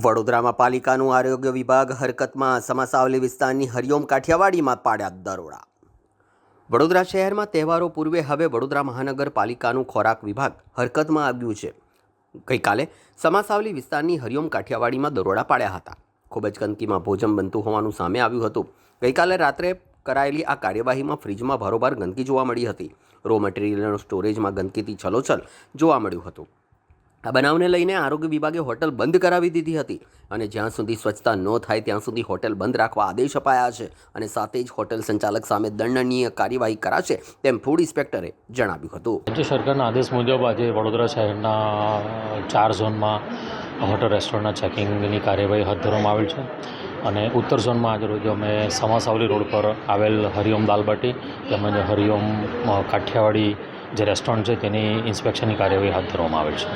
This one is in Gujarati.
વડોદરામાં પાલિકાનું આરોગ્ય વિભાગ હરકતમાં સમાસાવલી વિસ્તારની હરિઓમ કાઠિયાવાડીમાં પાડ્યા દરોડા. વડોદરા શહેરમાં તહેવારો પૂર્વે હવે વડોદરા મહાનગરપાલિકાનું ખોરાક વિભાગ હરકતમાં આવ્યું છે. ગઈકાલે સમાસાવલી વિસ્તારની હરિઓમ કાઠિયાવાડીમાં દરોડા પાડ્યા હતા. ખૂબ જ ગંદકીમાં ભોજન બનતું હોવાનું સામે આવ્યું હતું. ગઈકાલે રાત્રે કરાયેલી આ કાર્યવાહીમાં ફ્રીજમાં ભારોભાર ગંદકી જોવા મળી હતી. રો મટીરિયલનો સ્ટોરેજમાં ગંદકીથી છલોછલ જોવા મળ્યું હતું. આ બનાવને લઈને આરોગ્ય વિભાગે હોટલ બંધ કરાવી દીધી હતી અને જ્યાં સુધી સ્વચ્છતા ન થાય ત્યાં સુધી હોટલ બંધ રાખવા આદેશ અપાયા છે અને સાથે જ હોટલ સંચાલક સામે દંડનીય કાર્યવાહી કરાશે તેમ ફૂડ ઇન્સ્પેક્ટરે જણાવ્યું હતું. રાજ્ય સરકારના આદેશ મુજબ આજે વડોદરા શહેરના 4 ઝોનમાં હોટલ રેસ્ટોરન્ટના ચેકિંગની કાર્યવાહી હાથ ધરવામાં આવેલ છે અને ઉત્તર ઝોનમાં આજે રોજ અમે સમાસાવલી રોડ પર આવેલ હરિઓમ દાલબાટી તેમજ હરિઓમ કાઠિયાવાડી જે રેસ્ટોરન્ટ છે તેની ઇન્સ્પેક્શનની કાર્યવાહી હાથ ધરવામાં આવેલ છે.